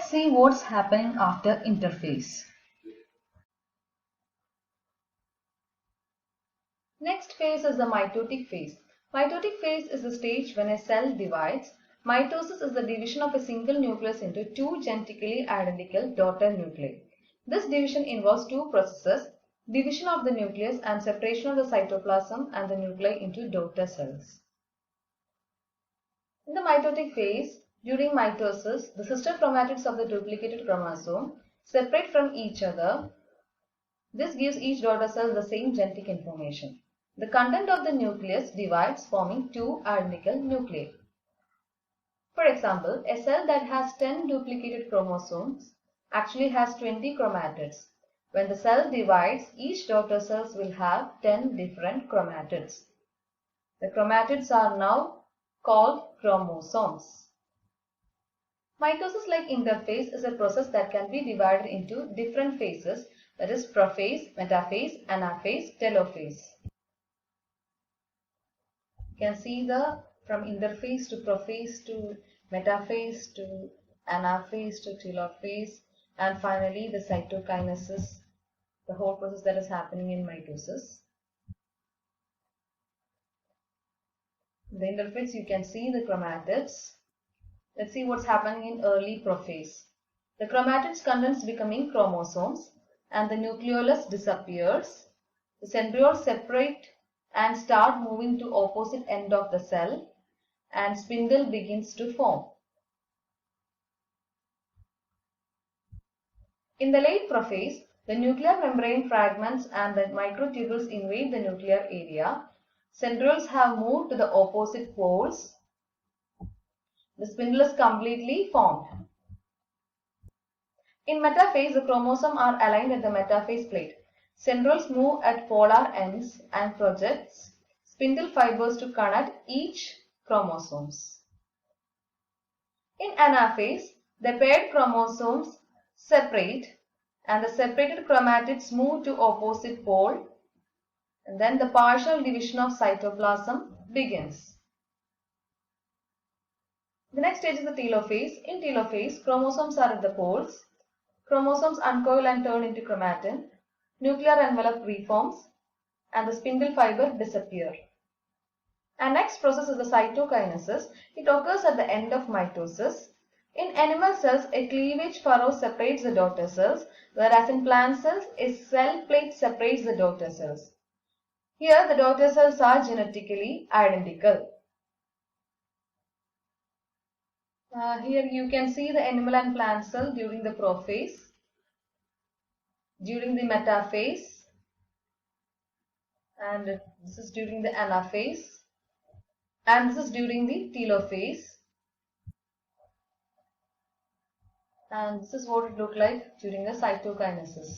see what's happening after interphase. Next phase is the mitotic phase. Mitotic phase is the stage when a cell divides. Mitosis is the division of a single nucleus into two genetically identical daughter nuclei. This division involves two processes: division of the nucleus and separation of the cytoplasm and the nuclei into daughter cells. In the mitotic phase, during mitosis, the sister chromatids of the duplicated chromosome separate from each other. This gives each daughter cell the same genetic information. The content of the nucleus divides, forming two identical nuclei. For example, a cell that has 10 duplicated chromosomes actually has 20 chromatids. When the cell divides, each daughter cells will have 10 different chromatids. The chromatids are now called chromosomes. Mitosis, like interphase, is a process that can be divided into different phases, that is prophase, metaphase, anaphase, telophase. You can see from interphase to prophase to metaphase to anaphase to telophase, and finally the cytokinesis, the whole process that is happening in mitosis. In the interphase you can see the chromatids. Let's see what's happening in early prophase. The chromatids condense becoming chromosomes and the nucleolus disappears. The centrioles separate and start moving to opposite end of the cell and spindle begins to form. In the late prophase, the nuclear membrane fragments and the microtubules invade the nuclear area. Centrioles have moved to the opposite poles. The spindle is completely formed. In metaphase, the chromosomes are aligned at the metaphase plate. Centrioles move at polar ends and projects spindle fibers to connect each chromosomes. In anaphase, the paired chromosomes separate and the separated chromatids move to opposite pole, and then the partial division of cytoplasm begins. The next stage is the telophase. In telophase, chromosomes are at the poles. Chromosomes uncoil and turn into chromatin. Nuclear envelope reforms and the spindle fiber disappear. Our next process is the cytokinesis. It occurs at the end of mitosis. In animal cells, a cleavage furrow separates the daughter cells, whereas in plant cells, a cell plate separates the daughter cells. Here, the daughter cells are genetically identical. Here you can see the animal and plant cell during the prophase, during the metaphase, and this is during the anaphase, and this is during the telophase, and this is what it looked like during the cytokinesis.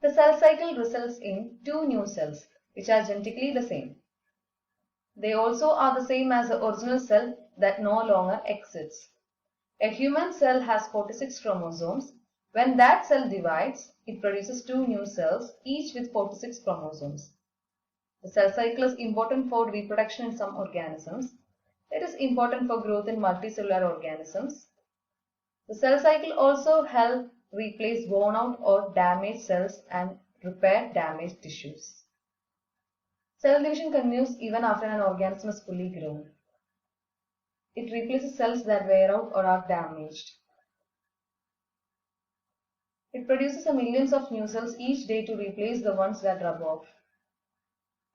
The cell cycle results in two new cells which are genetically the same. They also are the same as the original cell that no longer exists. A human cell has 46 chromosomes. When that cell divides, it produces two new cells, each with 46 chromosomes. The cell cycle is important for reproduction in some organisms. It is important for growth in multicellular organisms. The cell cycle also helps replace worn out or damaged cells and repair damaged tissues. Cell division continues even after an organism is fully grown. It replaces cells that wear out or are damaged. It produces millions of new cells each day to replace the ones that rub off.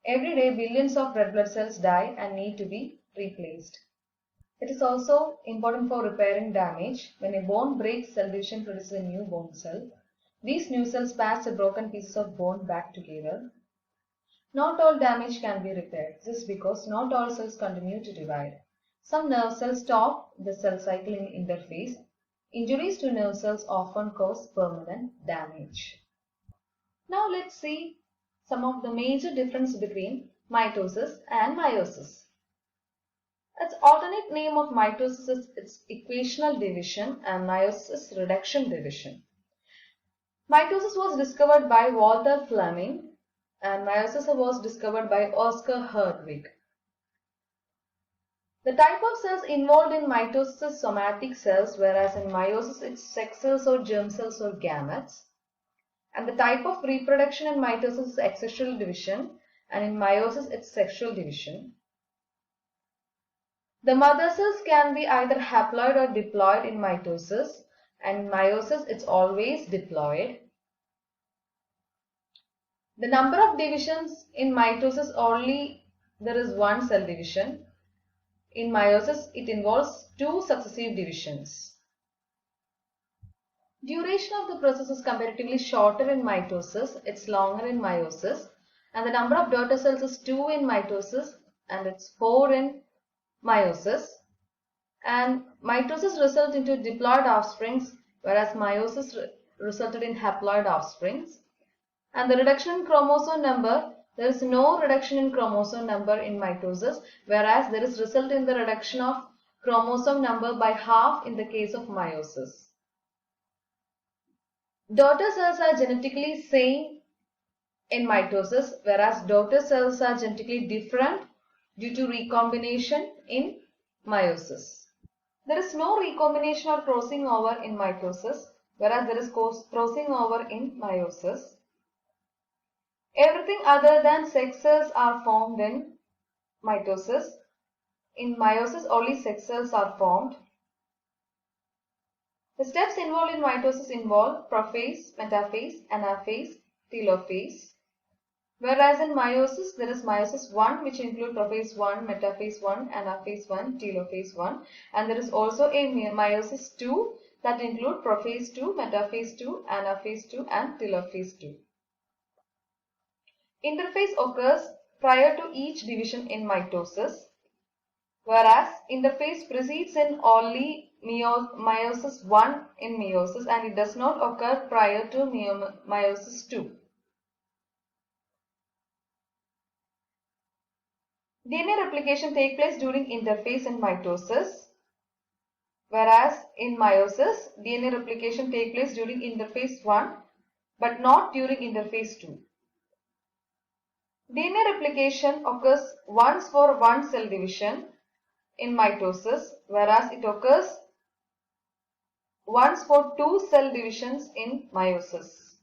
Every day, billions of red blood cells die and need to be replaced. It is also important for repairing damage. When a bone breaks, cell division produces a new bone cell. These new cells patch the broken pieces of bone back together. Not all damage can be repaired. This is because not all cells continue to divide. Some nerve cells stop the cell cycle in interphase. Injuries to nerve cells often cause permanent damage. Now let's see some of the major differences between mitosis and meiosis. Its alternate name of mitosis is its equational division and meiosis is reduction division. Mitosis was discovered by Walter Fleming and meiosis was discovered by Oscar Herdwig. The type of cells involved in mitosis is somatic cells, whereas in meiosis it's sex cells or germ cells or gametes. And the type of reproduction in mitosis is asexual division, and in meiosis it's sexual division. The mother cells can be either haploid or diploid in mitosis, and in meiosis it's always diploid. The number of divisions in mitosis only there is one cell division. In meiosis it involves two successive divisions. Duration of the process is comparatively shorter in mitosis, it's longer in meiosis, and the number of daughter cells is 2 in mitosis and it's 4 in meiosis. And mitosis results into diploid offsprings, whereas meiosis resulted in haploid offsprings. And the reduction in chromosome number, there is no reduction in chromosome number in mitosis, whereas there is result in the reduction of chromosome number by half in the case of meiosis. Daughter cells are genetically same in mitosis, whereas daughter cells are genetically different due to recombination in meiosis. There is no recombination or crossing over in mitosis, whereas there is crossing over in meiosis. Everything other than sex cells are formed in mitosis. In meiosis, only sex cells are formed. The steps involved in mitosis involve prophase, metaphase, anaphase, telophase. Whereas in meiosis, there is meiosis 1 which include prophase 1, metaphase 1, anaphase 1, telophase 1, and there is also a meiosis 2 that include prophase 2, metaphase 2, anaphase 2 and telophase 2. Interphase occurs prior to each division in mitosis, whereas interphase precedes in only meiosis 1 in meiosis and it does not occur prior to meiosis 2. DNA replication takes place during interphase in mitosis, whereas in meiosis, DNA replication takes place during interphase 1 but not during interphase 2. DNA replication occurs once for one cell division in mitosis, whereas it occurs once for two cell divisions in meiosis.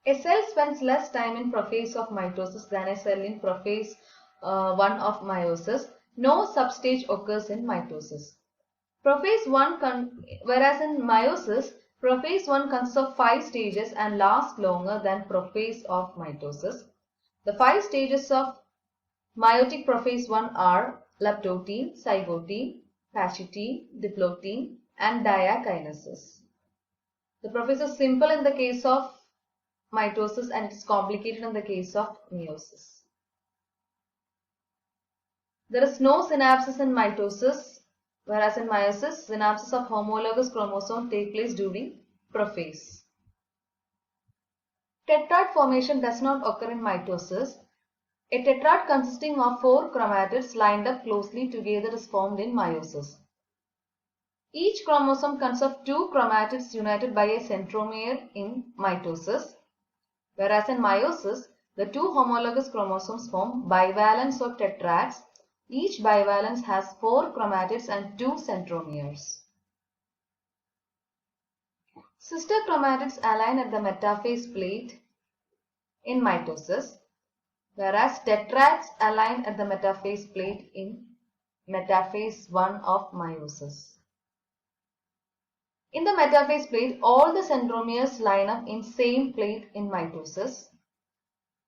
A cell spends less time in prophase of mitosis than a cell in prophase 1 of meiosis. No substage occurs in mitosis. Prophase 1 whereas in meiosis, prophase 1 consists of 5 stages and lasts longer than prophase of mitosis. The 5 stages of meiotic prophase 1 are lactotene, zygotene, pachytene, diplotene and diakinesis. The prophase is simple in the case of mitosis and it is complicated in the case of meiosis. There is no synapses in mitosis, whereas in meiosis, synapses of homologous chromosome take place during prophase. Tetrad formation does not occur in mitosis. A tetrad consisting of 4 chromatids lined up closely together is formed in meiosis. Each chromosome consists of 2 chromatids united by a centromere in mitosis, whereas in meiosis, the 2 homologous chromosomes form bivalents or tetrads. Each bivalence has 4 chromatids and 2 centromeres. Sister chromatids align at the metaphase plate in mitosis, whereas tetrads align at the metaphase plate in metaphase 1 of meiosis. In the metaphase plate, all the centromeres line up in same plate in mitosis,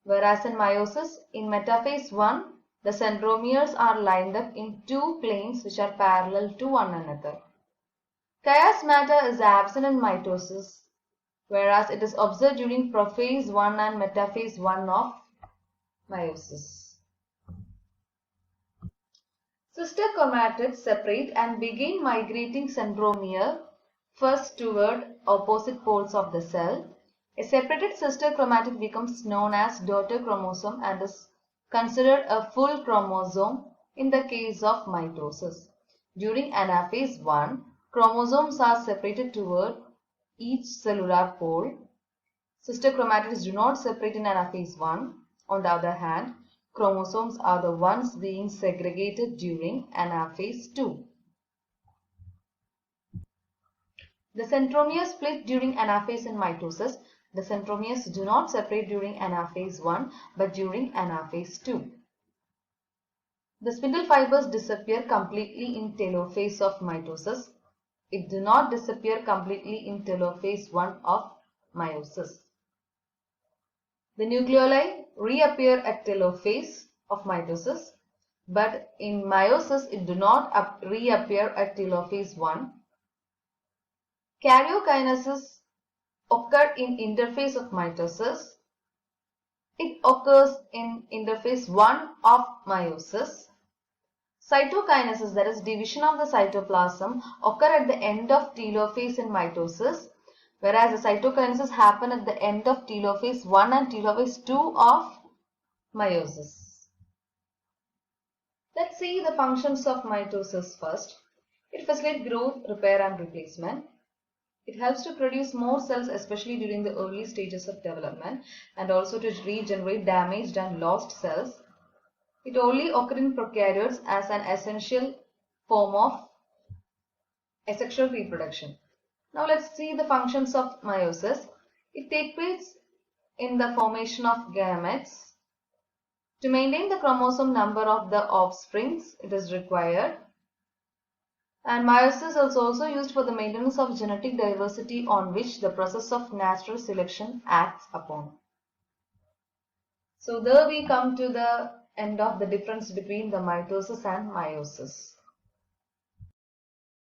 whereas in meiosis, in metaphase 1, the centromeres are lined up in 2 planes which are parallel to one another. Chiasmata is absent in mitosis, whereas it is observed during prophase 1 and metaphase 1 of meiosis. Sister chromatids separate and begin migrating centromere first toward opposite poles of the cell. A separated sister chromatid becomes known as daughter chromosome and is considered a full chromosome in the case of mitosis. During anaphase 1, chromosomes are separated toward each cellular pole. Sister chromatids do not separate in anaphase 1. On the other hand, chromosomes are the ones being segregated during anaphase 2. The centromeres split during anaphase in mitosis. The centromeres do not separate during anaphase 1 but during anaphase 2. The spindle fibers disappear completely in telophase of mitosis. It do not disappear completely in telophase 1 of meiosis. The nucleoli reappear at telophase of mitosis, but in meiosis it do not reappear at telophase 1. Karyokinesis occur in interphase of mitosis. It occurs in interphase 1 of meiosis. Cytokinesis, that is division of the cytoplasm, occur at the end of telophase in mitosis, whereas the cytokinesis happen at the end of telophase 1 and telophase 2 of meiosis. Let's see the functions of mitosis first. It facilitates growth, repair and replacement. It helps to produce more cells, especially during the early stages of development, and also to regenerate damaged and lost cells. It only occurs in prokaryotes as an essential form of asexual reproduction. Now let's see the functions of meiosis. It takes place in the formation of gametes. To maintain the chromosome number of the offsprings, it is required. And meiosis is also used for the maintenance of genetic diversity on which the process of natural selection acts upon. So there we come to the end of the difference between the mitosis and meiosis.